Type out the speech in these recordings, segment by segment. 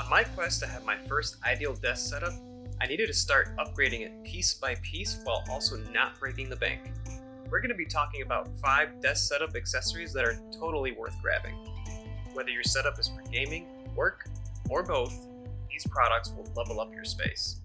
On my quest to have my first ideal desk setup, I needed to start upgrading it piece by piece while also not breaking the bank. We're going to be talking about 5 desk setup accessories that are totally worth grabbing. Whether your setup is for gaming, work, or both, these products will level up your space.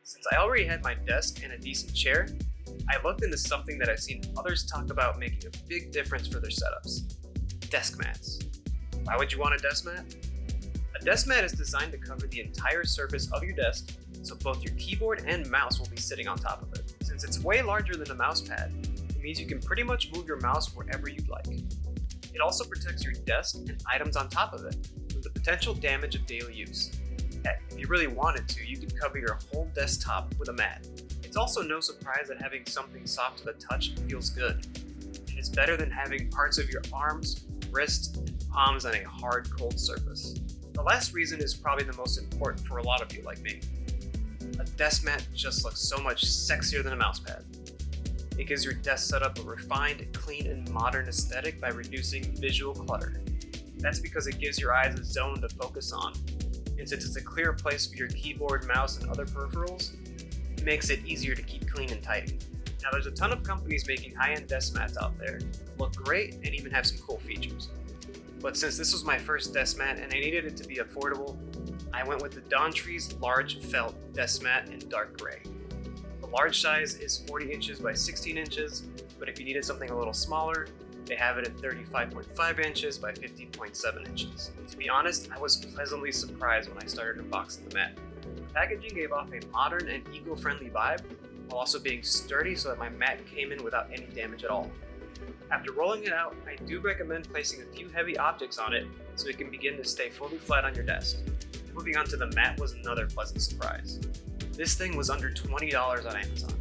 Since I already had my desk and a decent chair, I looked into something that I've seen others talk about making a big difference for their setups: desk mats. Why would you want a desk mat? A desk mat is designed to cover the entire surface of your desk, so both your keyboard and mouse will be sitting on top of it. Since it's way larger than a mouse pad, it means you can pretty much move your mouse wherever you'd like. It also protects your desk and items on top of it from the potential damage of daily use. Heck, if you really wanted to, you could cover your whole desktop with a mat. It's also no surprise that having something soft to the touch feels good. And it's better than having parts of your arms, wrists, and palms on a hard, cold surface. The last reason is probably the most important for a lot of you like me. A desk mat just looks so much sexier than a mouse pad. It gives your desk setup a refined, clean, and modern aesthetic by reducing visual clutter. That's because it gives your eyes a zone to focus on. And since it's a clear place for your keyboard, mouse, and other peripherals, it makes it easier to keep clean and tidy. Now there's a ton of companies making high-end desk mats out there, look great, and even have some cool features. But since this was my first desk mat and I needed it to be affordable, I went with the Dawntrees large felt desk mat in dark gray. The large size is 40 inches by 16 inches, but if you needed something a little smaller, they have it at 35.5 inches by 15.7 inches. To be honest, I was pleasantly surprised when I started unboxing the mat. The packaging gave off a modern and eco-friendly vibe, while also being sturdy so that my mat came in without any damage at all. After rolling it out, I do recommend placing a few heavy objects on it so it can begin to stay fully flat on your desk. Moving on to the mat was another pleasant surprise. This thing was under $20 on Amazon,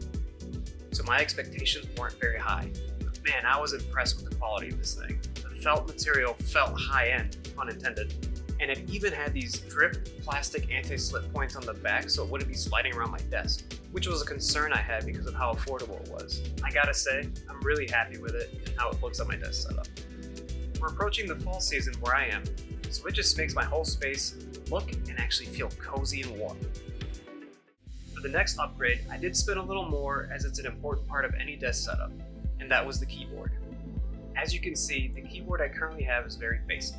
so my expectations weren't very high. But man, I was impressed with the quality of this thing. The felt material felt high-end, pun intended, and it even had these drip plastic anti-slip points on the back so it wouldn't be sliding around my desk, which was a concern I had because of how affordable it was. I gotta say, I'm really happy with it and how it looks on my desk setup. We're approaching the fall season where I am, so it just makes my whole space look and actually feel cozy and warm. For the next upgrade, I did spend a little more as it's an important part of any desk setup, and that was the keyboard. As you can see, the keyboard I currently have is very basic.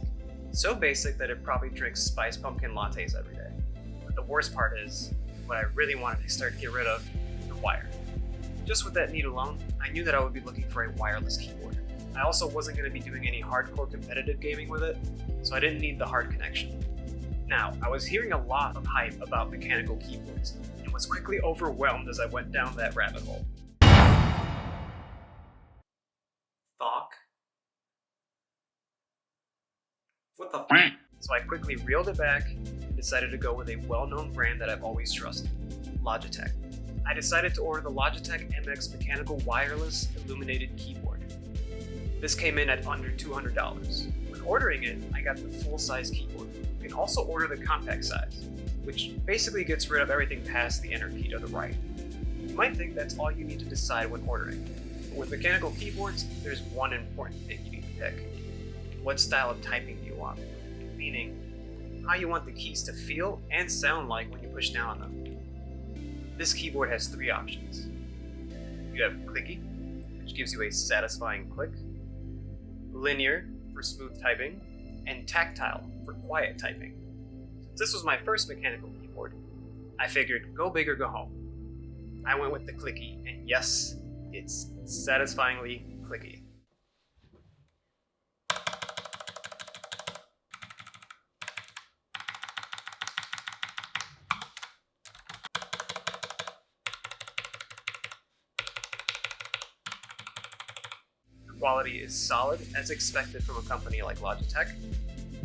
So basic that it probably drinks spiced pumpkin lattes every day. But the worst part is, what I really wanted to start to get rid of, the wire. Just with that need alone, I knew that I would be looking for a wireless keyboard. I also wasn't going to be doing any hardcore competitive gaming with it, so I didn't need the hard connection. Now, I was hearing a lot of hype about mechanical keyboards, and was quickly overwhelmed as I went down that rabbit hole. Thok? What the f? So I quickly reeled it back and decided to go with a well-known brand that I've always trusted, Logitech. I decided to order the Logitech MX Mechanical Wireless Illuminated Keyboard. This came in at under $200. When ordering it, I got the full-size keyboard. You can also order the compact size, which basically gets rid of everything past the enter key to the right. You might think that's all you need to decide when ordering, but with mechanical keyboards, there's one important thing you need to pick. What style of typing do you want? Meaning, how you want the keys to feel and sound like when you push down on them. This keyboard has 3 options. You have clicky, which gives you a satisfying click, linear for smooth typing, and tactile for quiet typing. Since this was my first mechanical keyboard, I figured go big or go home. I went with the clicky, and yes, it's satisfyingly clicky. Quality is solid as expected from a company like Logitech.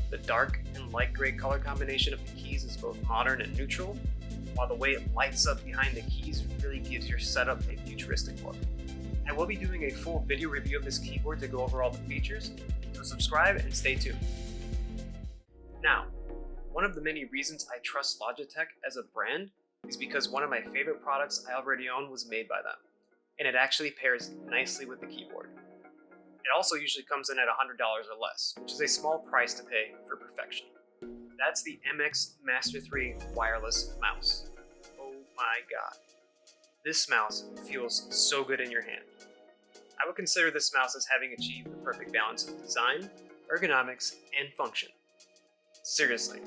The dark and light gray color combination of the keys is both modern and neutral, while the way it lights up behind the keys really gives your setup a futuristic look. I will be doing a full video review of this keyboard to go over all the features, so subscribe and stay tuned. Now, One of the many reasons I trust Logitech as a brand is because one of my favorite products I already own was made by them, and it actually pairs nicely with the keyboard. It also usually comes in at $100 or less, which is a small price to pay for perfection. That's the MX Master 3 wireless mouse. Oh my god. This mouse feels so good in your hand. I would consider this mouse as having achieved the perfect balance of design, ergonomics, and function. Seriously,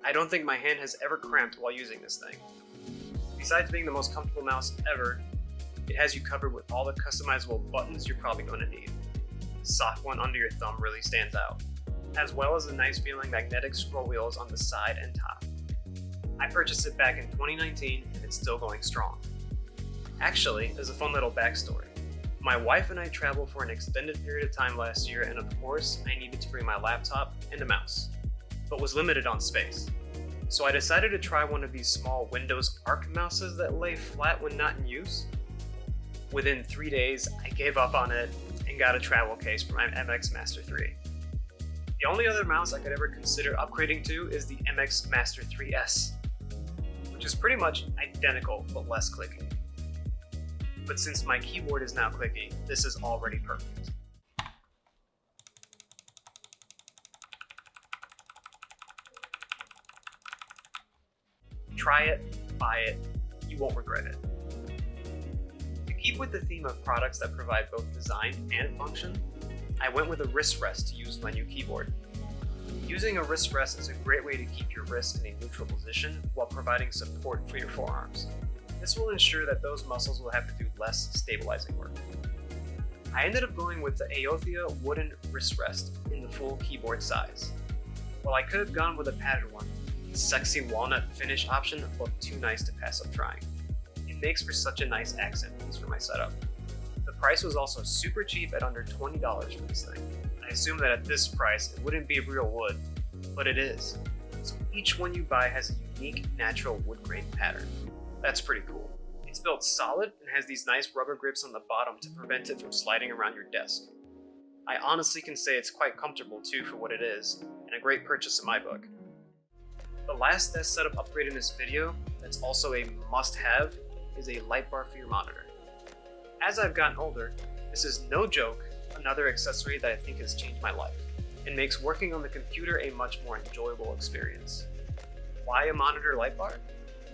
I don't think my hand has ever cramped while using this thing. Besides being the most comfortable mouse ever, it has you covered with all the customizable buttons you're probably going to need. The soft one under your thumb really stands out, as well as the nice feeling magnetic scroll wheels on the side and top. I purchased it back in 2019 and it's still going strong. Actually, there's a fun little backstory. My wife and I traveled for an extended period of time last year, and of course, I needed to bring my laptop and a mouse, but was limited on space. So I decided to try one of these small Windows Arc mouses that lay flat when not in use. Within 3 days, I gave up on it and got a travel case for my MX Master 3. The only other mouse I could ever consider upgrading to is the MX Master 3S, which is pretty much identical but less clicky. But since my keyboard is now clicky, this is already perfect. Try it, buy it, you won't regret it. To keep with the theme of products that provide both design and function, I went with a wrist rest to use my new keyboard. Using a wrist rest is a great way to keep your wrist in a neutral position while providing support for your forearms. This will ensure that those muscles will have to do less stabilizing work. I ended up going with the Aothia wooden wrist rest in the full keyboard size. While I could have gone with a padded one, the sexy walnut finish option looked too nice to pass up trying. It makes for such a nice accent piece for my setup. The price was also super cheap at under $20 for this thing. I assume that at this price it wouldn't be real wood, but it is. So each one you buy has a unique natural wood grain pattern. That's pretty cool. It's built solid and has these nice rubber grips on the bottom to prevent it from sliding around your desk. I honestly can say it's quite comfortable too for what it is, and a great purchase in my book. The last desk setup upgrade in this video that's also a must-have is a light bar for your monitor. As I've gotten older, this is no joke another accessory that I think has changed my life and makes working on the computer a much more enjoyable experience. Why a monitor light bar?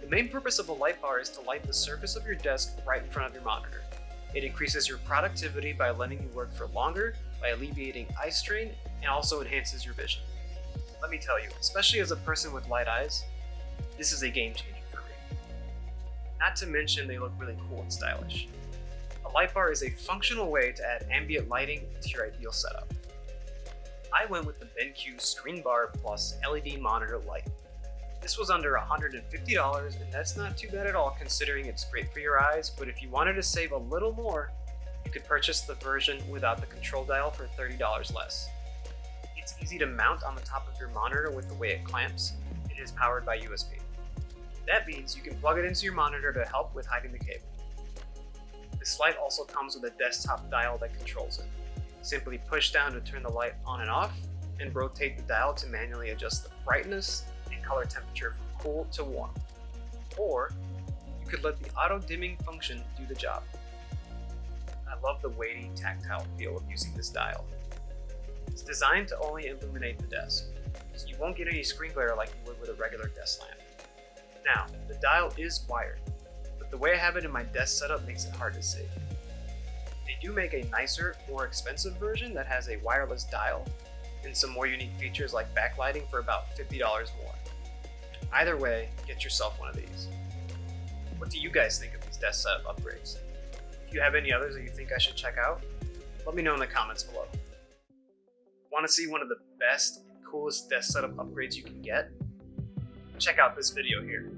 The main purpose of a light bar is to light the surface of your desk right in front of your monitor. It increases your productivity by letting you work for longer, by alleviating eye strain, and also enhances your vision. Let me tell you, especially as a person with light eyes, this is a game changer for me. Not to mention they look really cool and stylish. A light bar is a functional way to add ambient lighting to your ideal setup. I went with the BenQ Screenbar Plus LED monitor light. This was under $150, and that's not too bad at all considering it's great for your eyes, but if you wanted to save a little more, you could purchase the version without the control dial for $30 less. It's easy to mount on the top of your monitor with the way it clamps, and it is powered by USB. That means you can plug it into your monitor to help with hiding the cable. This light also comes with a desktop dial that controls it. Simply push down to turn the light on and off, and rotate the dial to manually adjust the brightness and color temperature from cool to warm. Or, you could let the auto dimming function do the job. I love the weighty, tactile feel of using this dial. It's designed to only illuminate the desk, so you won't get any screen glare like you would with a regular desk lamp. Now, the dial is wired, but the way I have it in my desk setup makes it hard to see. They do make a nicer, more expensive version that has a wireless dial and some more unique features like backlighting for about $50 more. Either way, get yourself one of these. What do you guys think of these desk setup upgrades? If you have any others that you think I should check out, let me know in the comments below. Want to see one of the best and coolest desk setup upgrades you can get? Check out this video here.